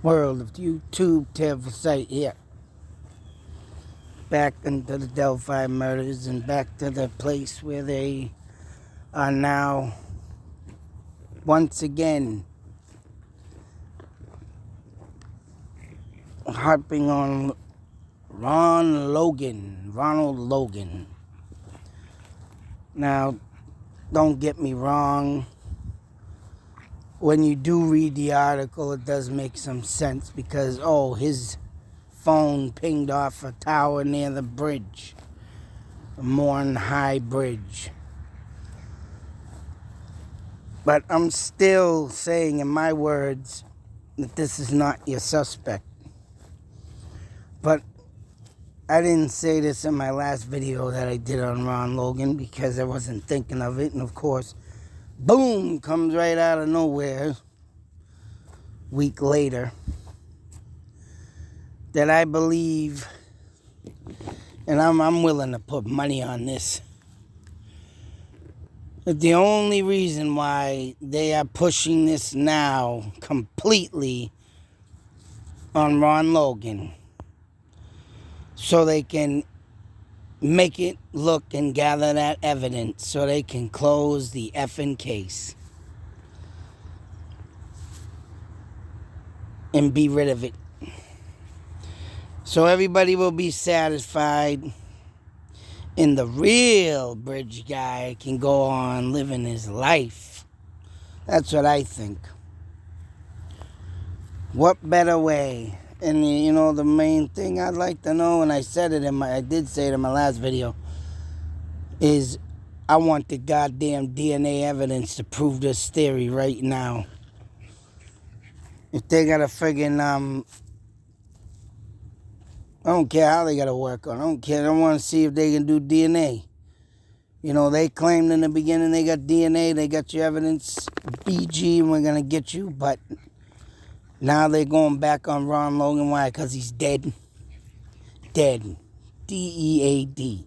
world of WTF site here. Back into the Delphi murders and back to the place where they are now once again harping on Ronald Logan. Now, don't get me wrong. When you do read the article, it does make some sense because, his phone pinged off a tower near the bridge, the Morn High Bridge. But I'm still saying in my words that this is not your suspect. But I didn't say this in my last video that I did on Ron Logan because I wasn't thinking of it. And of course, boom, comes right out of nowhere, week later, that I believe, and I'm willing to put money on this, that the only reason why they are pushing this now completely on Ron Logan, so they can make it look and gather that evidence so they can close the effing case and be rid of it. So everybody will be satisfied and the real bridge guy can go on living his life. That's what I think. What better way? And the main thing I'd like to know, and I did say it in my last video, is I want the goddamn DNA evidence to prove this theory right now. If they got a friggin', I don't care how they got to work on it. I don't care. I want to see if they can do DNA. They claimed in the beginning they got DNA, they got your evidence, BG, and we're going to get you, but now they're going back on Ron Logan. Why? Because he's dead. Dead. D-E-A-D.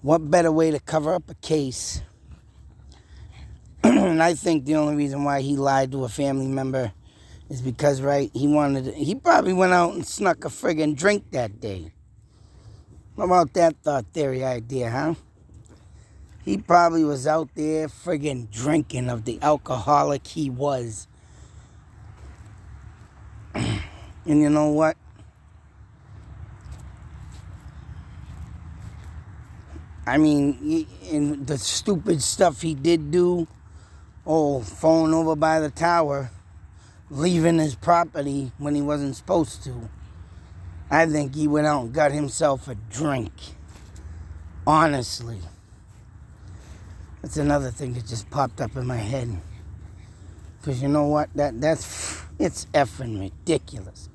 What better way to cover up a case? And I think the only reason why he lied to a family member is because, he probably went out and snuck a friggin' drink that day. How about that thought theory idea, huh? He probably was out there friggin' drinking of the alcoholic he was. And you know what? I mean, in the stupid stuff he did do, phone over by the tower, leaving his property when he wasn't supposed to. I think he went out and got himself a drink. Honestly. That's another thing that just popped up in my head. Because you know what? It's effing ridiculous.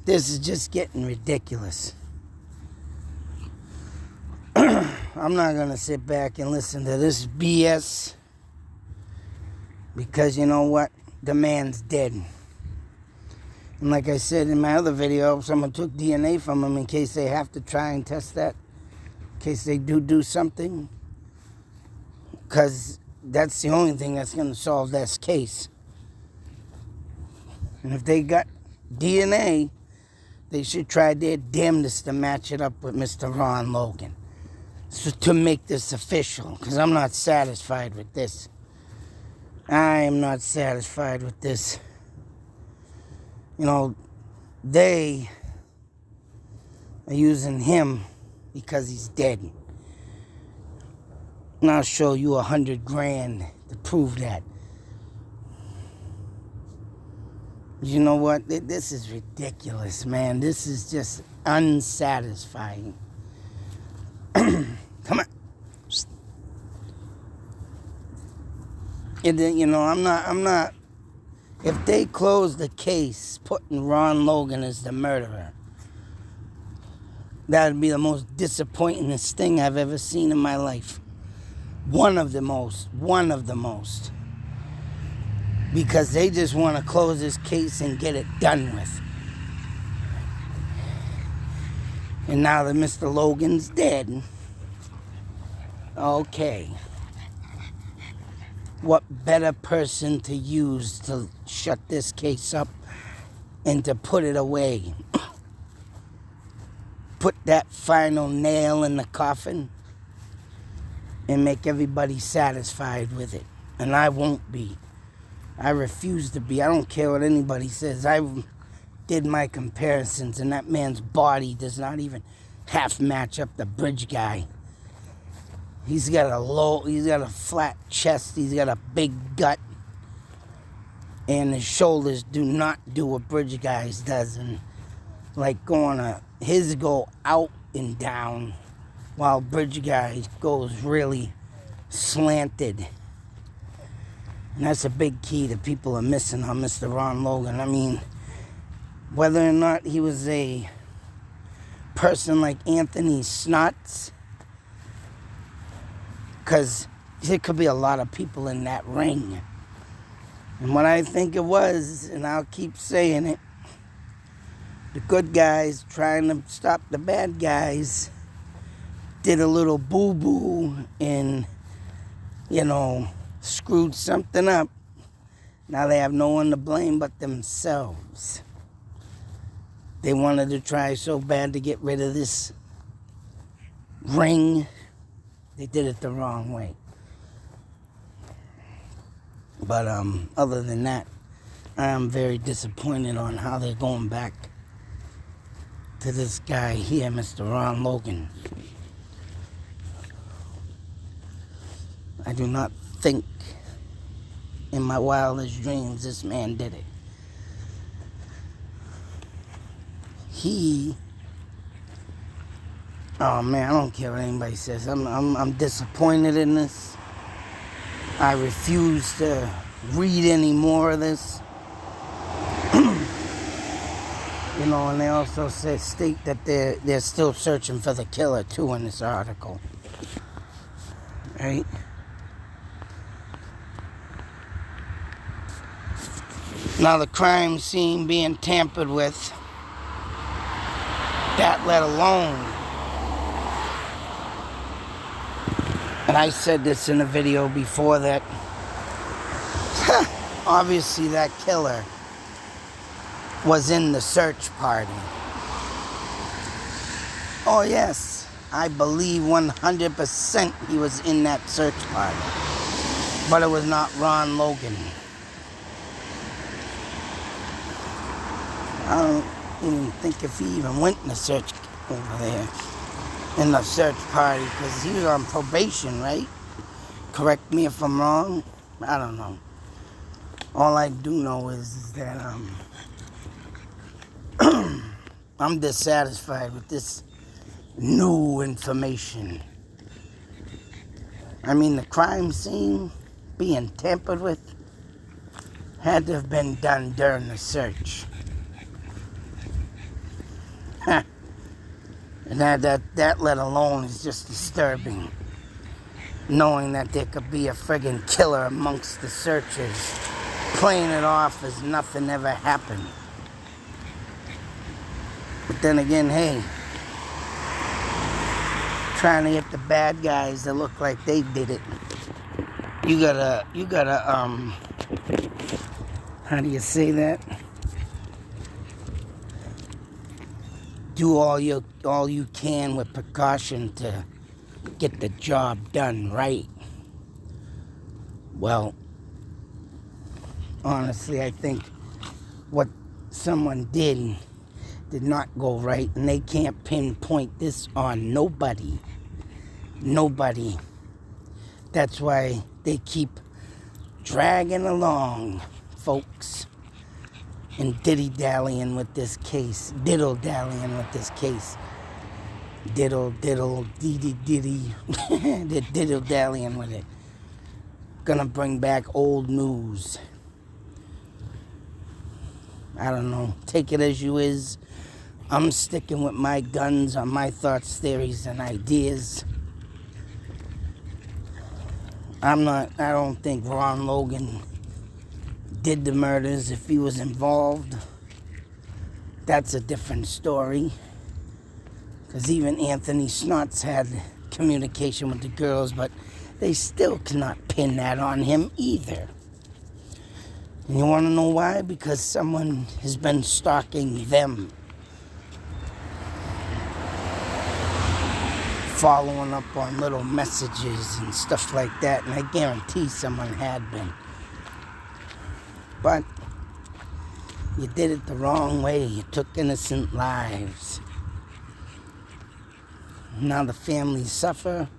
This is just getting ridiculous. I'm not going to sit back and listen to this BS. Because you know what? The man's dead. And like I said in my other video, someone took DNA from him in case they have to try and test that. In case they do something. Because that's the only thing that's going to solve this case. And if they got DNA, they should try their damnedest to match it up with Mr. Ron Logan. So to make this official. Because I'm not satisfied with this. I am not satisfied with this. They are using him because he's dead. And I'll show you $100,000 to prove that. You know what? This is ridiculous, man. This is just unsatisfying. Come on. And then, I'm not, if they close the case putting Ron Logan as the murderer, that would be the most disappointingest thing I've ever seen in my life. One of the most. Because they just want to close this case and get it done with. And now that Mr. Logan's dead, okay. What better person to use to shut this case up and to put it away. Put that final nail in the coffin and make everybody satisfied with it. And I won't be. I refuse to be. I don't care what anybody says. I did my comparisons, and that man's body does not even half match up the bridge guy. He's got a flat chest, he's got a big gut, and his shoulders do not do what bridge guys does, and like his go out and down, while bridge guy goes really slanted. And that's a big key that people are missing on Mr. Ron Logan. I mean, whether or not he was a person like Anthony Snots, because there could be a lot of people in that ring. And what I think it was, and I'll keep saying it, the good guys trying to stop the bad guys did a little boo-boo and, screwed something up. Now they have no one to blame but themselves. They wanted to try so bad to get rid of this ring. They did it the wrong way. But other than that, I am very disappointed on how they're going back to this guy here, Mr. Ron Logan. I do not think in my wildest dreams this man did it. Oh man, I don't care what anybody says. I'm disappointed in this. I refuse to read any more of this. And they also state that they're still searching for the killer too in this article. Right? Now the crime scene being tampered with, that let alone, and I said this in a video before, that obviously that killer was in the search party. Oh yes, I believe 100% he was in that search party. But it was not Ron Logan. I don't even think if he even went in the search over there, in the search party, because he was on probation, right? Correct me if I'm wrong. I don't know. All I do know is that I'm dissatisfied with this new information. I mean, the crime scene being tampered with had to have been done during the search. And that let alone is just disturbing. Knowing that there could be a friggin' killer amongst the searchers, playing it off as nothing ever happened. But then again, hey, trying to get the bad guys to look like they did it. You gotta, how do you say that? Do all you can with precaution to get the job done right. Well, honestly, I think what someone did not go right, and they can't pinpoint this on nobody. Nobody. That's why they keep dragging along, folks, and dilly-dallying with this case. Diddle-dallying with this case. Diddle, diddy. They're diddle-dallying with it. Gonna bring back old news. I don't know. Take it as you is. I'm sticking with my guns on my thoughts, theories, and ideas. I don't think Ron Logan did the murders. If he was involved, that's a different story. Because even Anthony Snots had communication with the girls, but they still cannot pin that on him either. And you want to know why? Because someone has been stalking them. Following up on little messages and stuff like that. And I guarantee someone had been. But you did it the wrong way. You took innocent lives. Now the families suffer.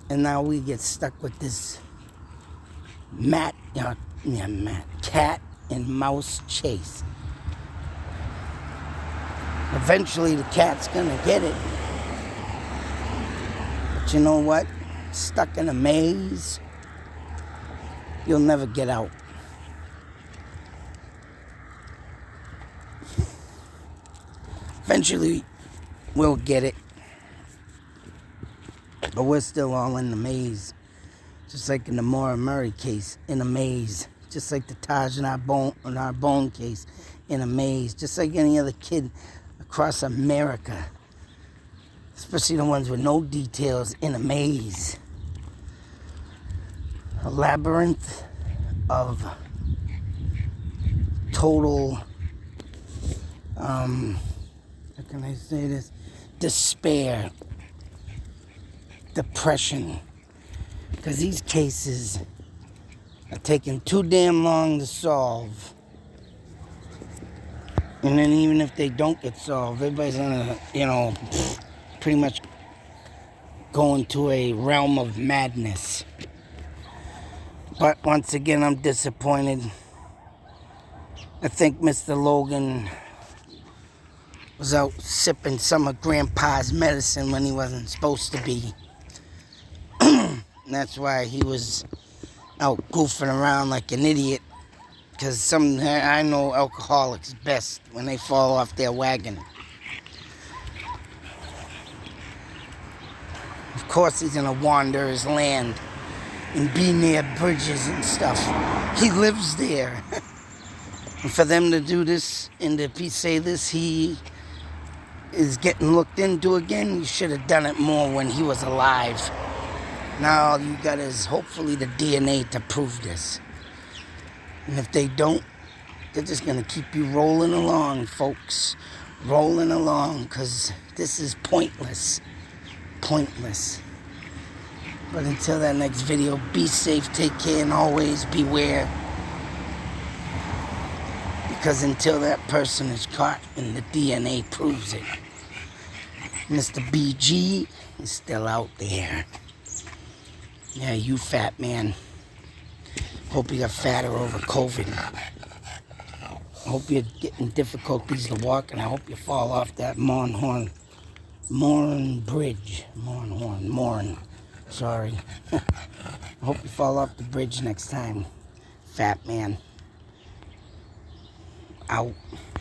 And now we get stuck with this cat and mouse chase. Eventually the cat's gonna get it. But you know what? Stuck in a maze, you'll never get out. Eventually we'll get it. But we're still all in the maze. Just like in the Maura Murray case, in a maze. Just like the Taj in our bone case, in a maze. Just like any other kid across America. Especially the ones with no details, in a maze. A labyrinth of total, how can I say this? Despair. Depression. Because these cases are taking too damn long to solve. And then even if they don't get solved, everybody's gonna, pretty much go into a realm of madness. But once again, I'm disappointed. I think Mr. Logan was out sipping some of Grandpa's medicine when he wasn't supposed to be. That's why he was out goofing around like an idiot. Because I know alcoholics best when they fall off their wagon. Of course he's gonna wander his land and be near bridges and stuff. He lives there. And for them to do this and to say this, he is getting looked into again, you should have done it more when he was alive. Now all you got is hopefully the DNA to prove this. And if they don't, they're just going to keep you rolling along, folks. Rolling along, because this is pointless. Pointless. But until that next video, be safe, take care, and always beware. Because until that person is caught and the DNA proves it, Mr. BG is still out there. Yeah, you fat man. Hope you got fatter over COVID. Hope you're getting difficulties to walk, and I hope you fall off that Mourn Bridge. Sorry. I hope you fall off the bridge next time, fat man. Out.